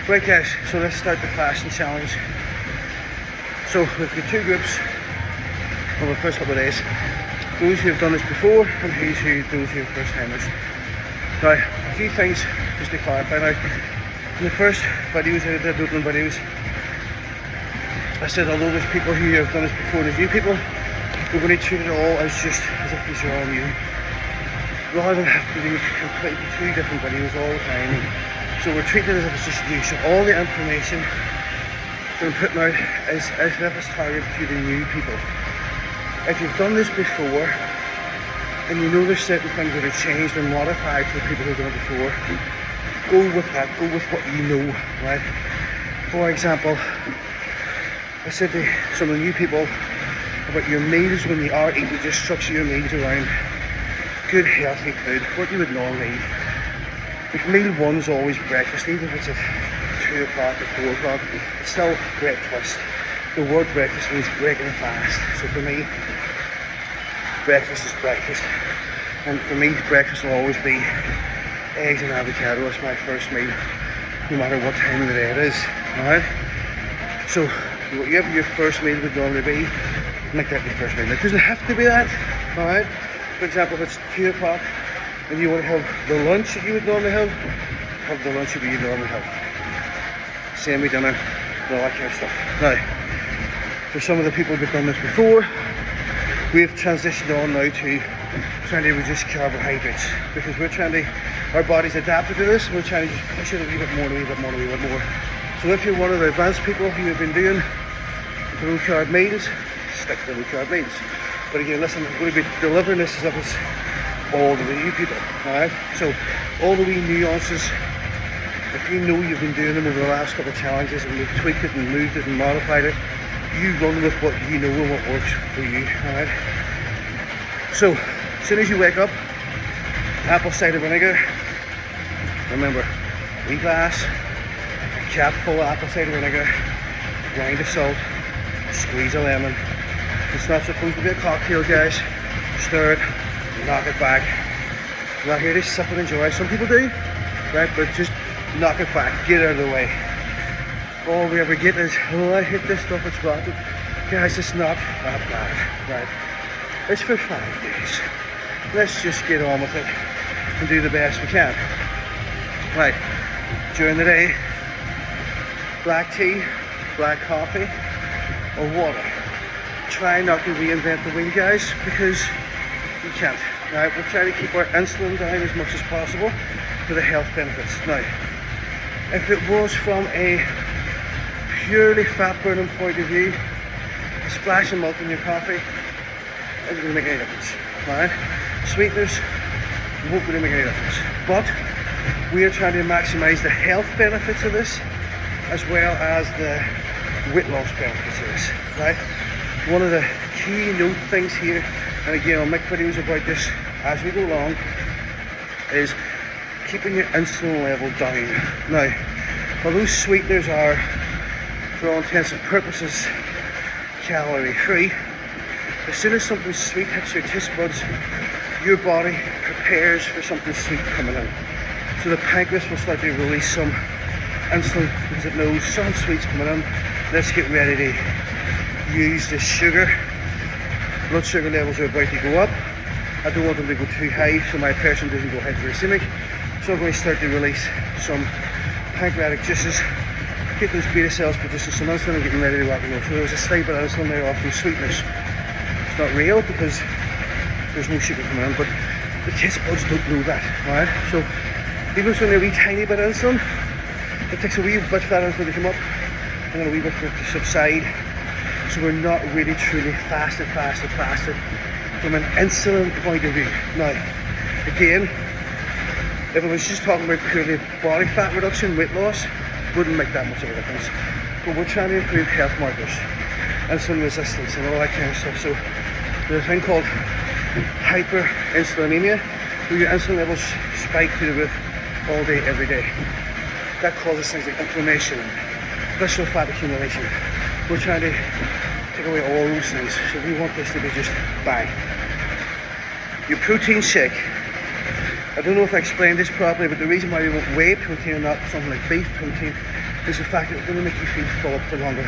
Right guys, so let's start the fasting challenge. So we've got two groups over the first couple of days. Those who have done this before and those who are first timers. Now, a few things just to clarify now. In the first videos I did, opening videos, I said although there's people who have done this before, there's new people, we're going to treat it all as just as if these are all new. Rather than have to do completely two different videos all the time. So we're treating it as if it's just new. So all the information that I'm putting out is as if it's targeted to the new people. If you've done this before and you know there's certain things that have changed and modified for people who've done it before, go with that, go with what you know, right? For example, I said to some of the new people about your meals when you are eating, just structure your meals around good healthy food, what you would normally eat. Like meal one's always breakfast, even if it's at 2 o'clock or 4 o'clock, it's still breakfast. The word breakfast means breaking a fast. So for me, breakfast is breakfast. And for me, breakfast will always be eggs and avocado. It's my first meal, no matter what time of the day it is. Alright? So whatever your first meal would normally be, make that your first meal. It doesn't have to be that. Alright? For example, if it's 2 o'clock and you want to have the lunch that you would normally have the lunch that you would normally have. Same with dinner and all that kind of stuff. Now, for some of the people who've done this before, we've transitioned on now to trying to reduce carbohydrates because we're trying to, our body's adapted to this, we're trying to just push it a wee bit more, a wee bit more, a wee bit more. So if you're one of the advanced people who have been doing the low carb meals, stick to the low carb meals. But again, listen, I'm going to be delivering this as if it's all the new people, alright? So all the wee nuances, if you know you've been doing them over the last couple of challenges and you've tweaked it and moved it and modified it, you run with what you know and what works for you, alright? So, as soon as you wake up, apple cider vinegar, remember, wee glass, a cap full of apple cider vinegar, a grind of salt, squeeze a lemon. It's not supposed to be a cocktail, guys. Stir it, knock it back. I'm not here to sip and enjoy. Some people do, right? But just knock it back, get it out of the way. All we ever get is, oh, I hate this stuff, it's rotten. Guys, it's not that bad, right? It's for 5 days. Let's just get on with it and do the best we can. Right, during the day, black tea, black coffee, or water. Try not to reinvent the wheel, guys, because you can't. Right, we're trying to keep our insulin down as much as possible for the health benefits. Now, if it was from a purely fat burning point of view, a splash of milk in your coffee isn't going to make any difference. Right? Sweeteners won't really make any difference. But we are trying to maximise the health benefits of this as well as the weight loss benefits of this. Right? One of the key note things here, and again I'll make videos about this as we go along, is keeping your insulin level down. Now, although sweeteners are, for all intents and purposes, calorie free, as soon as something sweet hits your taste buds, your body prepares for something sweet coming in. So the pancreas will start to release some insulin because it knows some sweet's coming in. Let's get ready to use the sugar. Blood sugar levels are about to go up. I don't want them to go too high so my person doesn't go hypoglycemic. So I'm going to start to release some pancreatic juices, get those beta cells producing some insulin and getting ready to rock and roll. So there's a slight bit of insulin there off from sweeteners. It's not real because there's no sugar coming in, but the taste buds don't know that, alright? So even if it's only a wee tiny bit of insulin, it takes a wee bit for that insulin to come up and then a wee bit for it to subside. So we're not really truly fasted from an insulin point of view. Now, again, if I was just talking about purely body fat reduction, weight loss, wouldn't make that much of a difference. But we're trying to improve health markers, insulin resistance and all that kind of stuff. So there's a thing called hyperinsulinemia, where your insulin levels spike through the roof all day, every day. That causes things like inflammation, visceral fat accumulation. We're trying to take away all those things. So we want this to be just bang. Your protein shake. I don't know if I explained this properly, but the reason why we want whey protein and not something like beef protein is the fact that it's going to make you feel full up for longer.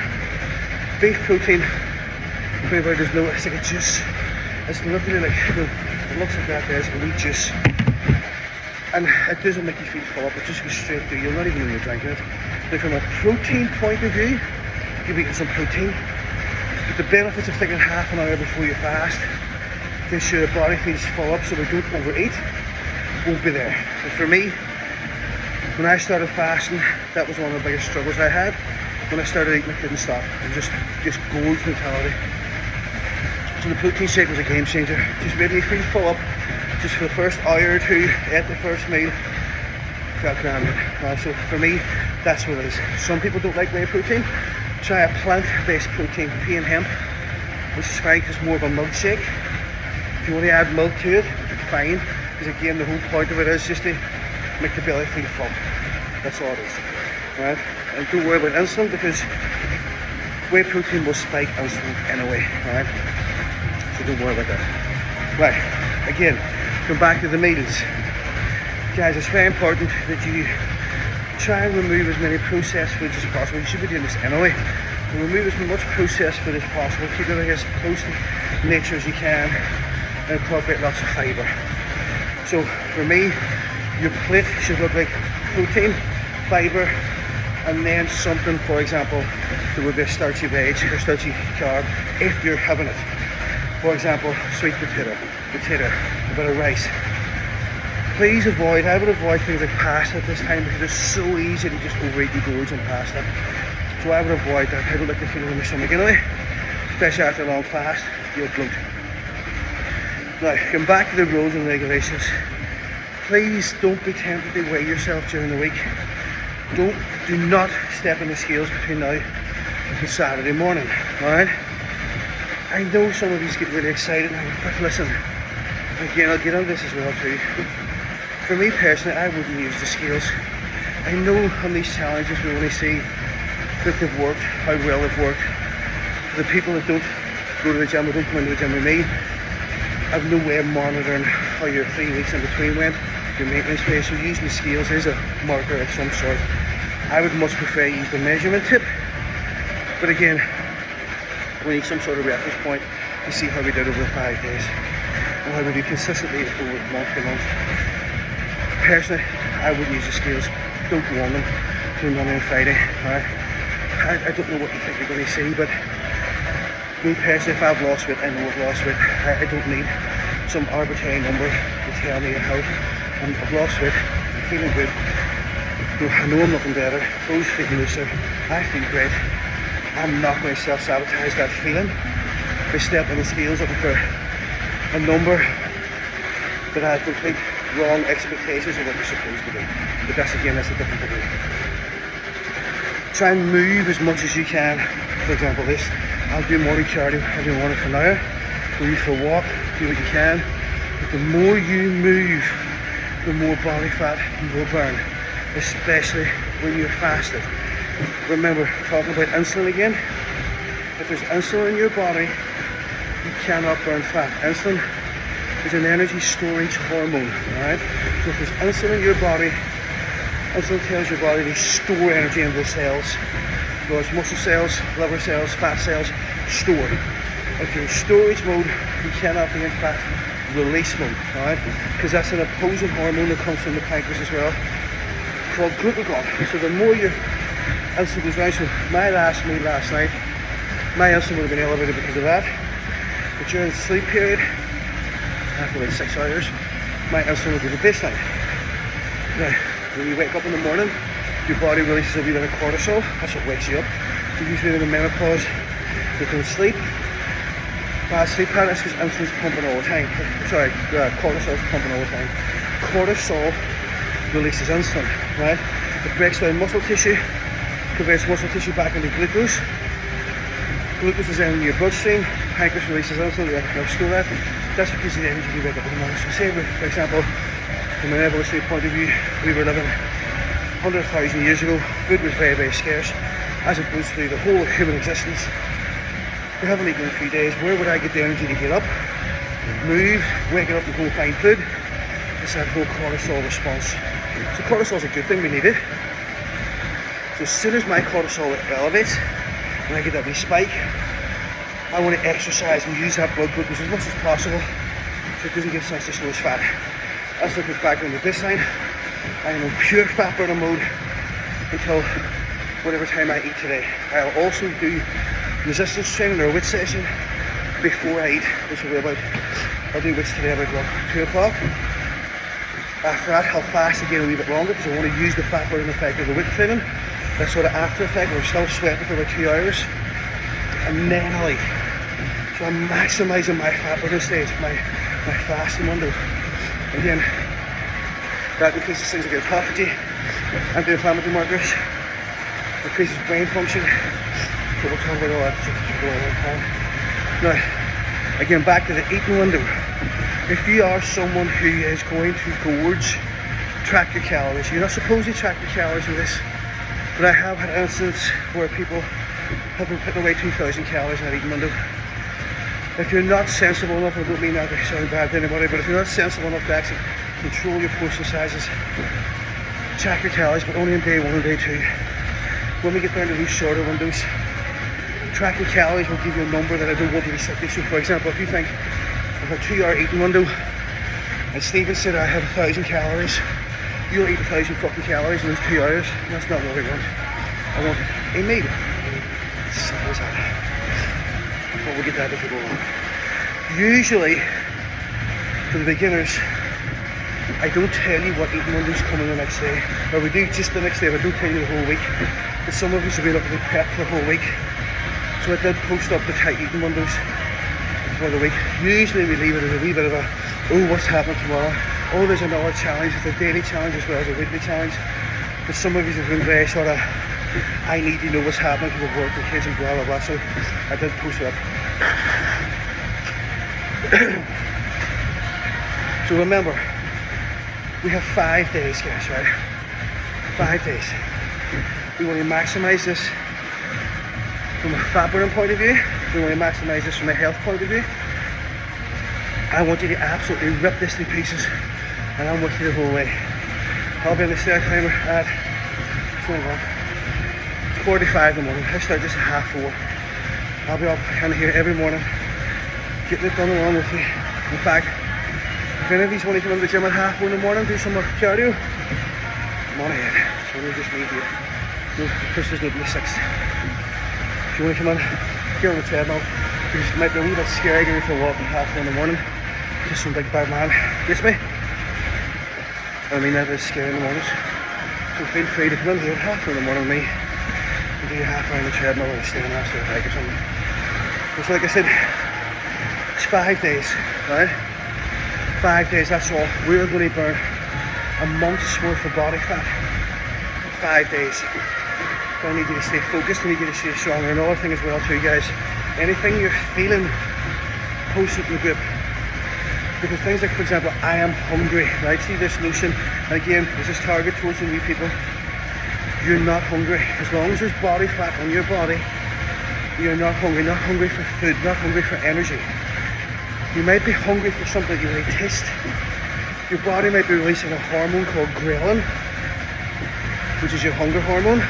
Beef protein, whenever there's no, it's like a juice. It's literally like, it looks like that, there's a wee juice. And it doesn't make you feel full up, it just goes straight through, you're not even when you're drinking it. Now from a protein point of view, you're eating some protein. But the benefits of taking half an hour before you fast to ensure the body feels full up so we don't overeat won't be there. And for me, when I started fasting, that was one of the biggest struggles I had. When I started eating, I couldn't stop. It was just gold mentality. So the protein shake was a game changer. Just made me feel full up. Just for the first hour or two, ate the first meal, felt grand. So for me, that's what it is. Some people don't like whey protein. Try a plant-based protein, pea and hemp, which is fine because it's more of a milkshake. If you want to add milk to it, fine. Because again, the whole point of it is just to make the belly feel full. That's all it is. Right? And don't worry about insulin because whey protein will spike insulin anyway. Alright? So don't worry about that. Right, again, come back to the meals. Guys, it's very important that you try and remove as many processed foods as possible. You should be doing this anyway. And remove as much processed food as possible. Keep it as close to nature as you can and incorporate lots of fibre. So for me, your plate should look like protein, fibre, and then something, for example, that would be a starchy veg or starchy carb if you're having it. For example, sweet potato, a bit of rice. Please avoid, I would avoid things like pasta at this time because it's so easy to just overeat the gorge on pasta. So I would avoid that. I don't like the feeling in my stomach anyway, especially after a long fast, you'll bloat. Now, come back to the rules and regulations. Please don't be tempted to weigh yourself during the week. Do not step on the scales between now and Saturday morning, alright? I know some of you get really excited now, but listen, again, I'll get on this as well too. For me personally, I wouldn't use the scales. I know on these challenges we only see that they've worked, how well they've worked. For the people that don't go to the gym or don't come into the gym with me, I've no way of monitoring how your 3 weeks in between went, your maintenance phase. So using the scales is a marker of some sort. I would much prefer use the measurement tip. But again, we need some sort of reference point to see how we did over the 5 days and how we do consistently over month to month. Personally, I wouldn't use the scales. Don't go on them between Monday and Friday. I don't know what you think you're going to see, but me personally, if I've lost weight, I know I've lost weight. I don't need some arbitrary number to tell me how I've lost weight. I'm feeling good. I know I'm looking better. Clothes fit looser. I feel great. I'm not going to self-sabotage that feeling by stepping on the scales looking for a number that I have complete wrong expectations of what you're supposed to be. But that's a different thing. Try and move as much as you can. For example, this. I'll do morning cardio every morning for an hour. Go for a walk, do what you can. But the more you move, the more body fat you will burn, especially when you're fasted. Remember, talking about insulin again, if there's insulin in your body, you cannot burn fat. Insulin is an energy storage hormone, alright? So if there's insulin in your body, insulin tells your body to store energy in those cells. Whereas muscle cells, liver cells, fat cells, store. If you're in storage mode, you cannot be in fat release mode, alright? Because that's an opposing hormone that comes from the pancreas as well, called glucagon. So the more your insulin goes down, so my last meal last night, my insulin would have been elevated because of that. But during the sleep period, after about 6 hours, my insulin would be the baseline. Now, when you wake up in the morning, your body releases a wee bit of cortisol. That's what wakes you up. So usually in the menopause, you don't sleep. Bad sleep patterns because insulin's pumping all the time. Sorry, cortisol's pumping all the time. Cortisol releases insulin, right? It breaks down muscle tissue, converts muscle tissue back into glucose. Glucose is in your bloodstream. Pancreas releases insulin. You have to store that. That's what gives you the energy to wake up in the morning. So say, for example, from an evolutionary point of view, we were living 100,000 years ago. Food was very, very scarce, as it goes through the whole of human existence. We haven't eaten in a few days. Where would I get the energy to get up, move, waking up and go find food? It's that whole cortisol response. So cortisol is a good thing, we need it. So as soon as my cortisol elevates, when I get that wee spike, I want to exercise and use that blood glucose as much as possible so it doesn't get sensitive to those fat. As I get back into this line, I am in pure fat burning mode until whatever time I eat today. I'll also do resistance training or a weight session before I eat, which will be about, I'll do weights today about 2 o'clock. After that, I'll fast again a wee bit longer because I want to use the fat burning effect of the weight training. That sort of after effect where I'm still sweating for about 2 hours. And then I'll eat. So I'm maximising my fat burning stage, my fasting window. Again, that increases things like autophagy, anti-inflammatory markers, increases brain function. So we'll talk about all that now, again, back to the eating window. If you are someone who is going to gorge, track your calories. You're not supposed to track your calories in this, but I have had instances where people have been putting away 2,000 calories in that eating window. If you're not sensible enough, I don't mean that to sound bad to anybody, but if you're not sensible enough to actually control your portion sizes, track your calories, but only on day 1 and day 2. When we get down to these shorter windows, tracking calories will give you a number that I don't want you to stick to. So for example, if you think of a 2-hour eating window, and Stephen said I have 1,000 calories, you'll eat 1,000 fucking calories in those 2 hours, and that's not what I want. I want a meal. It's simple as that. But we'll get that as we go on. Usually, for the beginners, I don't tell you what eating windows coming the next day. Or we do just the next day, but I don't tell you the whole week. But some of us have been up to prep for the whole week. So I did post up the tight eating windows for the week. Usually we leave it as a wee bit of a, oh, what's happening tomorrow? Oh, there's another challenge. It's a daily challenge as well as a weekly challenge. But some of you have been very sort of, I need to know what's happening because of work and kids and blah blah blah. So I did post it up. So remember, we have 5 days, guys, right? 5 days. We want to maximise this from a fat burning point of view. We want to maximise this from a health point of view. I want you to absolutely rip this to pieces, and I'm with you the whole way. I'll be on the stair timer at 45 in the morning. I start just at 4:30. I'll be up kind of here every morning, getting it done along with you. In fact, if any of you want to come into the gym at 4:30 in the morning, do some more cardio, come on ahead. So we just need you. No, Chris need me 6. If you want to come in, get on the treadmill, because it might be a wee bit scary going for a walk at 4:30 in the morning. Just some big bad man gets me. I mean, that is scary in the mornings. So feel free to come in here at 4:30 in the morning with me and do your half round the treadmill or stand after a bike or something. So like I said, it's 5 days, right? 5 days, that's all. We're going to burn a month's worth of body fat in 5 days. I need you to stay focused, I need you to stay strong. And another thing as well too, guys, anything you're feeling, post it in the group. Because things like, for example, I am hungry, right? See this notion, and again, this is targeted towards the new people. You're not hungry. As long as there's body fat on your body, you're not hungry. Not hungry for food, not hungry for energy. You might be hungry for something you really taste. Your body might be releasing a hormone called ghrelin, which is your hunger hormone.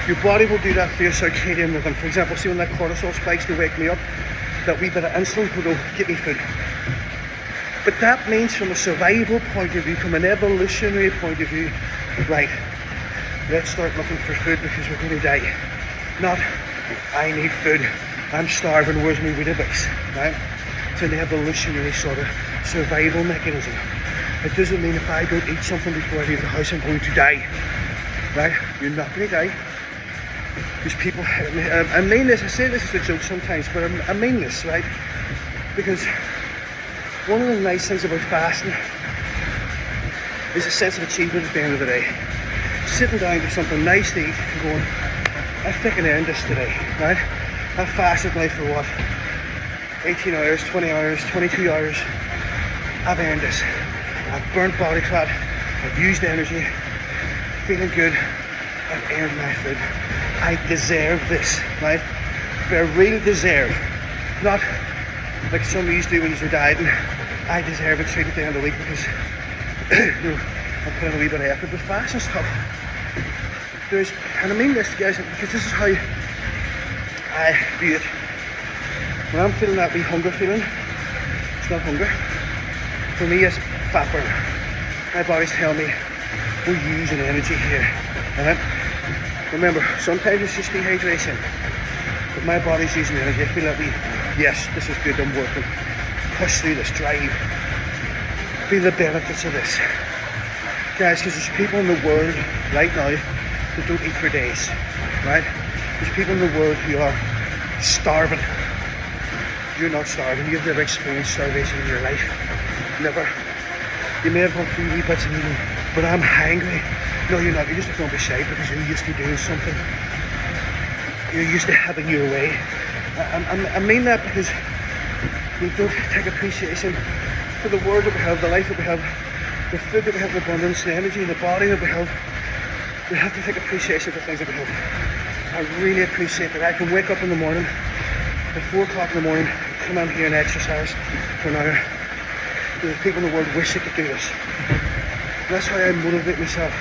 Your body will do that for your circadian rhythm. For example, see when that cortisol spikes to wake me up, that wee bit of insulin will go, get me food. But that means from a survival point of view, from an evolutionary point of view, right, let's start looking for food because we're going to die. Not, I need food, I'm starving, where's my Weetabix, right? It's an evolutionary sort of survival mechanism. It doesn't mean if I don't eat something before I leave the house, I'm going to die, right? You're not going to die. Because people, I mean this, I say this as a joke sometimes, but I mean this, right? Because one of the nice things about fasting is a sense of achievement at the end of the day. Sitting down to something nice to eat and going, I think I can earn this today, right? I've fasted now for what? 18 hours, 20 hours, 22 hours. I've earned this. I've burnt body fat, I've used energy, feeling good, I've earned my food. I deserve this, right? But I really deserve, not like some of you do when you're dieting. I deserve a treat at the end of the week because you know, I'm putting a wee bit of effort, but fasting's tough. and I mean this, guys, because this is how I view it. When I'm feeling that wee hunger feeling, it's not hunger. For me, it's fat burn. My body's telling me we're using energy here. Alright? Remember, sometimes it's just dehydration, but my body's using energy. I feel like yes, this is good, I'm working. Push through this, drive. Feel the benefits of this. Guys, because there's people in the world right now that don't eat for days, right? There's people in the world who are starving. You're not starving. You've never experienced starvation in your life. Never. You may have gone through wee bits of eating, but I'm hungry. No, you're not. You're just don't be shy because you're used to doing something. You're used to having your way. I mean that because we don't take appreciation for the world that we have, the life that we have, the food that we have in abundance, the energy, the body that we have. We have to take appreciation for things that we have. I really appreciate that I can wake up in the morning at 4 o'clock in the morning, come in here and exercise for an hour. There's people in the world wish they could do this. And that's how I motivate myself.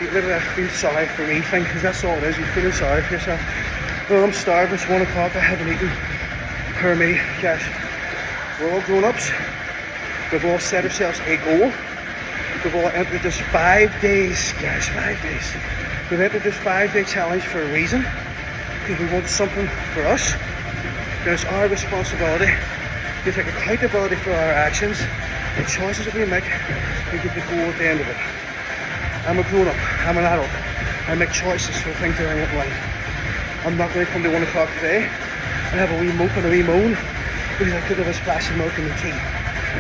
You literally feel sorry for me thing, because that's all it is, you're feeling sorry for yourself. Well, I'm starving, it's 1 o'clock, I haven't eaten. Per me, guys, we're all grown-ups. We've all set ourselves a goal. We've all entered this 5 days, guys, 5 days. We've entered this 5-day challenge for a reason, because we want something for us. And it's our responsibility to take accountability for our actions, the choices that we make, and get the goal at the end of it. I'm a grown-up, I'm an adult. I make choices for things that I want in life. I'm not going to come to 1 o'clock today and have a wee mope and a wee moan because I could have a splash of milk in the tea.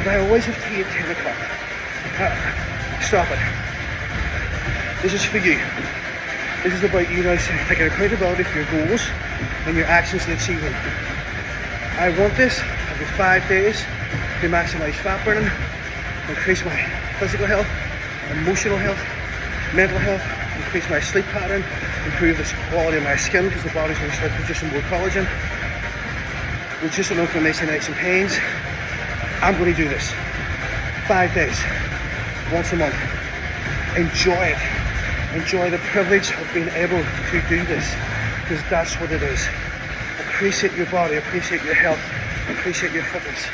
But I always have tea at 10 o'clock. Stop it. This is for you. This is about you now taking accountability for your goals and your actions to achieve them. I want this every 5 days to maximise fat burning, increase my physical health, emotional health, mental health, increase my sleep pattern, improve the quality of my skin because the body's going to start producing more collagen, reduce the inflammation, aches and pains. I'm going to do this 5 days, once a month. Enjoy it. Enjoy the privilege of being able to do this, because that's what it is. Appreciate your body, appreciate your health, appreciate your fitness.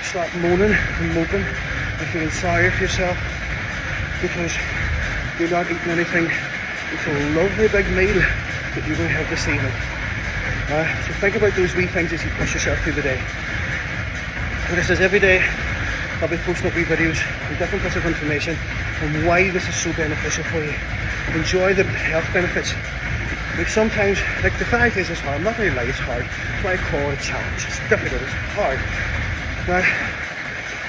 Stop moaning and moping and feeling sorry for yourself because you're not eating anything until a lovely big meal that you're going to have this evening. So think about those wee things as you push yourself through the day. And this is every day I'll be posting up wee videos and different bits of information on why this is so beneficial for you. Enjoy the health benefits. Like sometimes, like the 5 days is hard. I'm not going to lie, it's hard. That's why I call it a challenge. It's difficult, it's hard. Now,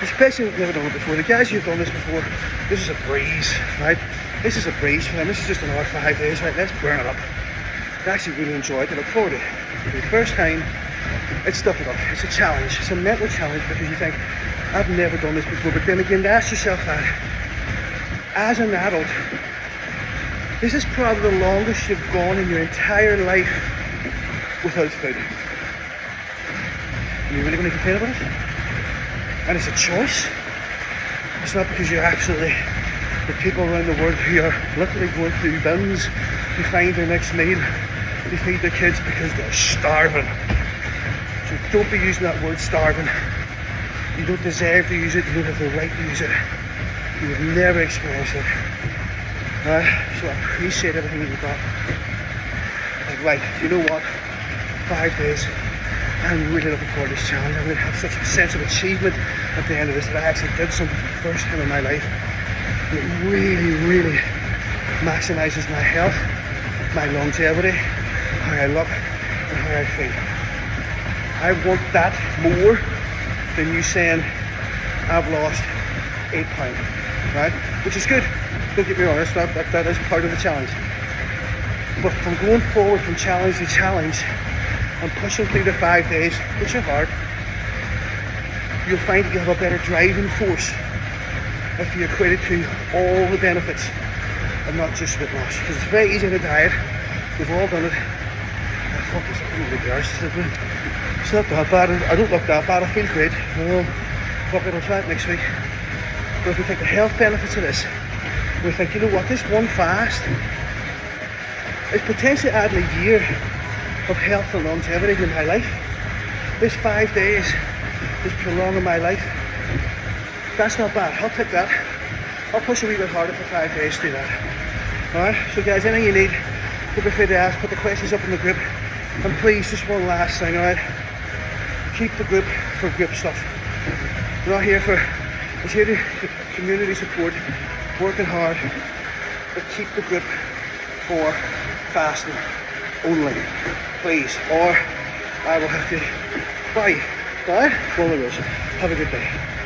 especially if you've never done it before. The guys who've done this before, this is a breeze, right? This is a breeze for them. This is just another 5 days, right? Let's burn it up. I actually really enjoy it. I look forward to it. For the first time, it's difficult. It's a challenge. It's a mental challenge because you think, I've never done this before. But then again, to ask yourself that, as an adult, this is probably the longest you've gone in your entire life without food. Are you really going to complain about it? And it's a choice. It's not because you're absolutely the people around the world who are literally going through bins to find their next meal to feed their kids because they're starving. So don't be using that word starving. You don't deserve to use it, you don't have the right to use it. You've never experienced it. So I appreciate everything you've got. Like, right, you know what? 5 days. I'm really looking forward to this challenge. I'm going to have such a sense of achievement at the end of this that I actually did something for the first time in my life. And it really, really maximises my health, my longevity, how I look, and how I feel. I want that more than you saying I've lost 8 pounds, right? Which is good. Don't get me wrong, that is part of the challenge. But from going forward from challenge to challenge and pushing through the 5 days, which are hard, you'll find that you have a better driving force if you equate it to all the benefits and not just weight loss. Because it's very easy in a diet. We've all done it. It's not that bad. I don't look that bad. I feel great. Fuck it, I'll try it next week. But if we take the health benefits of this, we think, you know what, this one fast is potentially adding a year of health and longevity in my life. This 5 days is prolonging my life. That's not bad. I'll take that. I'll push a wee bit harder for 5 days to do that. Alright, so guys, anything you need, don't be afraid to ask, put the questions up in the group. And please, just one last thing, alright? Keep the group for group stuff. We're not here for, it's here to community support, working hard, but keep the group for fasting only, please, or I will have to buy you, alright? One of those. Have a good day.